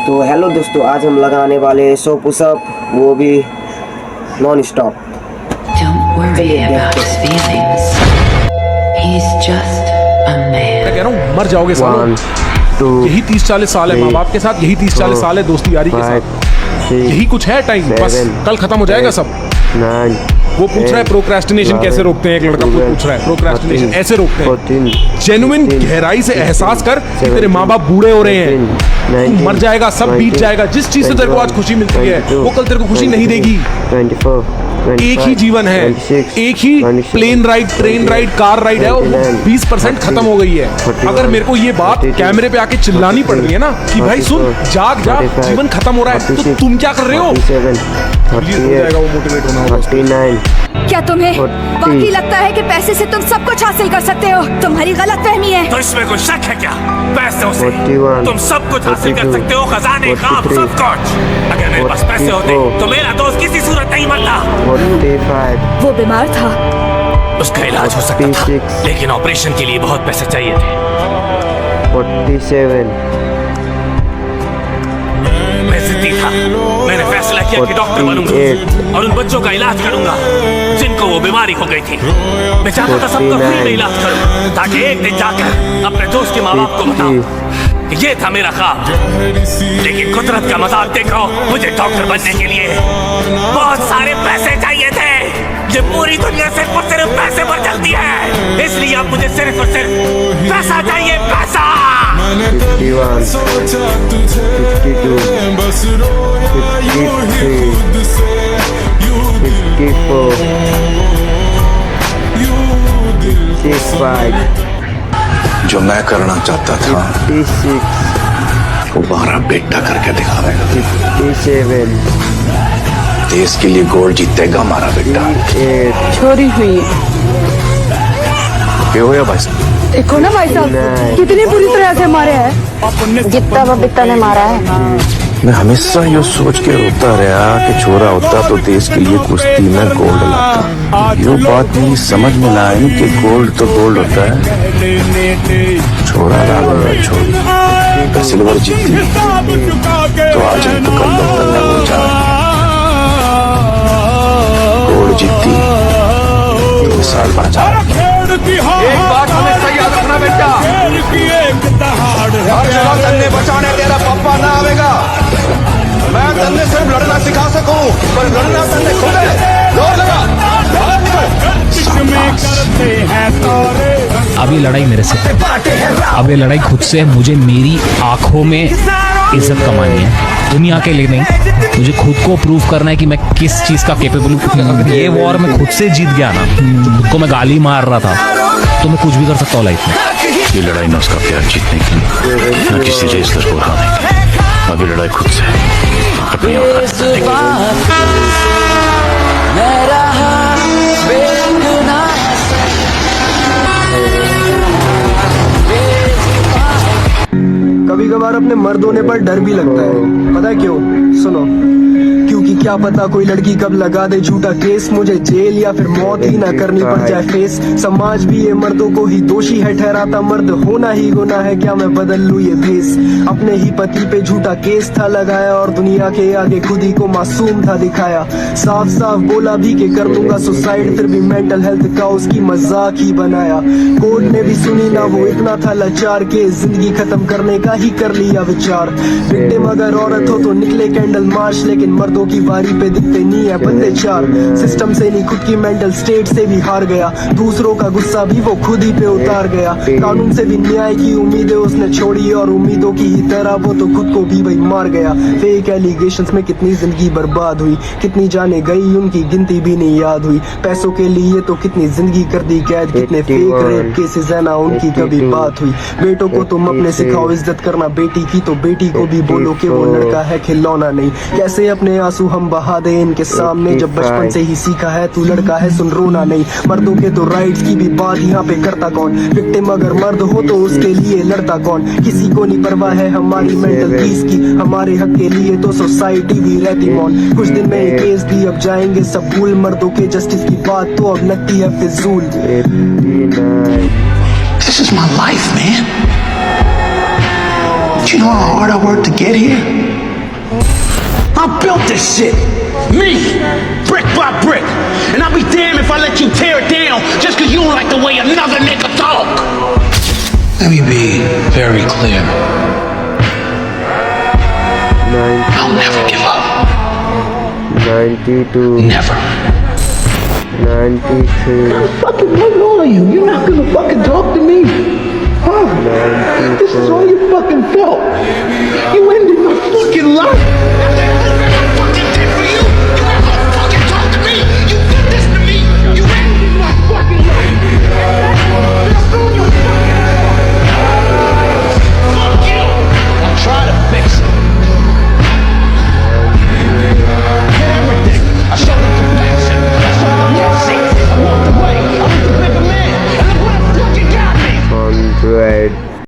तो हेलो दोस्तों, आज हम लगाने वाले 100 पुशअप, वो भी नॉन स्टॉप। मैं कह रहा हूँ मर जाओगे सालों। यही 30-40 साल है माँ बाप के साथ, यही 30-40 साल है दोस्ती यारी के साथ, यही कुछ है टाइम। बस कल खत्म हो जाएगा सब। वो पूछ रहा है प्रोक्रेस्टिनेशन कैसे रोकते हैं, एक लड़का पूछ रहा है प्रोक्रेस्टिनेशन ऐसे रोकते हैं। जेन्युइन गहराई से एहसास कर कि तेरे माँ बाप बूढ़े हो रहे हैं, तू मर जाएगा, सब बीत जाएगा। जिस चीज से तेरे को आज खुशी मिलती है वो कल तेरे को खुशी नहीं देगी। एक ही जीवन है, एक ही plane ride, train ride, car ride है, और 20% खत्म हो गई है। अगर मेरे को ये बात कैमरे पे आके चिल्लानी पड़ रही है ना कि भाई सुन, जाग जा, जीवन खत्म हो रहा है, तो तुम क्या कर रहे हो? हो जाएगा वो मोटिवेट होना होगा। क्या तुम्हें वाकई लगता है कि पैसे से तुम सब कुछ हासिल कर सकते हो? तुम्हारी गलतफहमी है। तो इसमें कोई शक है क्या? पैसों से तुम सब कुछ हासिल कर सकते हो, खजाने, ख्वाब, सब कुछ। अगर मेरे पास पैसे होते तो मेरा दोस्त किसी सूरत नहीं मरता। वो बीमार था, उसका इलाज हो सकता था, लेकिन ऑपरेशन के लिए बहुत पैसे चाहिए थे। 47 मैं जिद्दी था, मैंने फैसला किया कि डॉक्टर बनूंगा और उन बच्चों का इलाज करूंगा जिनको वो बीमारी हो गई थी। मैं चाहता था सबका फ्री में इलाज करूं, ताकि एक दिन जाकर अपने दोस्त के माँ बाप को बताऊं। ये था मेरा ख्वाब, लेकिन कुदरत का मजाक देखो, मुझे डॉक्टर बनने के लिए बहुत सारे पैसे चाहिए थे। ये पूरी दुनिया सिर्फ और सिर्फ पैसे पर चलती है, इसलिए अब मुझे सिर्फ और सिर्फ पैसा चाहिए, पैसा। 51 52 53 54 65 जो मैं करना चाहता था 56 वो हमारा बेटा करके दिखावेगा। 57 देश के लिए गोल्ड जीतेगा हमारा बेटा। 58 छोरी हुई क्या हुआ भाई साहब? देखो ना भाई साहब कितनी बुरी तरह से मारे हैं। जितना बबीता ने मारा है। मैं हमेशा ये सोच के रोता रहा कि छोरा होता तो देश के लिए कुश्ती में गोल्ड लाता। ये बात नहीं समझ में ना आई कि गोल्ड तो गोल्ड होता है, छोरा ला गया छोरी। सिल्वर जीती तो आज नहीं तो कल दफ्तर में वो जाए, गोल्ड जीती तो मिसाल बन जाए। एक बात हमेशा याद रखना बेटा, हर जगह तन्ने बचाने तेरा पापा ना आवेगा। मैं तन्ने सिर्फ लड़ना सिखा सकूं, पर लड़ना तन्ने खुद है। जोर लगा, अब ये लड़ाई मेरे से, अब ये लड़ाई खुद से है। मुझे मेरी आंखों में इज्जत कमानी है, दुनिया के लिए नहीं। मुझे खुद को प्रूव करना है कि मैं किस चीज का केपेबल हूँ। अगर ये वॉर में खुद से जीत गया ना, खुद को मैं गाली मार रहा था, तो मैं कुछ भी कर सकता हूँ लाइफ में। ये लड़ाई ना उसका प्यार जीतने की, न किसी रेसलर को हराने की। अभी लड़ाई खुद से, अपनी कभी कभार अपने मर्द होने पर डर भी लगता है। पता है क्यों? सुनो, क्योंकि क्या पता कोई लड़की कब लगा दे झूठा केस, मुझे जेल या फिर मौत ही ना करनी पड़ जाए फेस। समाज भी ये मर्दों को ही दोषी है ठहराता, मर्द होना ही गुनाह है, क्या मैं बदल लूं ये भेस। अपने ही पति पे झूठा केस था लगाया और दुनिया के आगे खुद ही को मासूम था दिखाया। साफ साफ बोला भी कि कर लूंगा सुसाइड, फिर भी मेंटल हेल्थ का उसकी मजाक ही बनाया। कोर्ट ने भी सुनी ना, वो इतना था लाचार के जिंदगी खत्म करने का ही कर लिया विचार। विक्टिम अगर औरत हो तो निकले कैंडल मार्च, लेकिन मर्दों की बारी पे दिखते नहीं है बंदे चार। सिस्टम से नहीं खुद की मेंटल स्टेट से भी हार गया, दूसरों का गुस्सा भी वो खुद ही पे उतार गया। कानून से भी न्याय की उम्मीदें उसने छोड़ी और उम्मीदों की ही तरह वो तो खुद को भी वही मार गया। फेक एलिगेशंस में कितनी जिंदगी बर्बाद हुई, कितनी जाने गई उनकी गिनती भी नहीं याद हुई। पैसों के लिए तो कितनी जिंदगी कर दी कैद, कितने फेक रेप केसेस है ना उनकी कभी बात हुई। बेटों को तुम अपने सिखाओ इज्जत करना बेटी की, तो बेटी को भी बोलो कि वो लड़का है खिलौना नहीं। कैसे अपने आंसू हम बहा दे इनके सामने, जब बचपन से ही सीखा है तू लड़का है सुन रोना नहीं। मर्दों के तो राइट्स की भी बात यहाँ पे करता कौन? विक्टिम अगर मर्द हो तो उसके लिए लड़ता कौन? किसी को नहीं परवाह है हमारी मेंटल पीस की, हमारे हक के लिए तो सोसाइटी भी रहती मौन। कुछ दिन में ये केस भी अब जाएंगे सब भूल, मर्दों के जस्टिस की बात तो अब लगती है फिजूल। This is my life, man. Do you know how hard I worked to get here? I built this shit. Me, brick by brick. And I'll be damned if I let you tear it down just because you don't like the way another nigga talk. Let me be very clear. I'll never give up. 92. Never. 93. Fucking what are you? You're not gonna fucking talk to me? Huh? This is all you fucking felt. You ended my fucking life.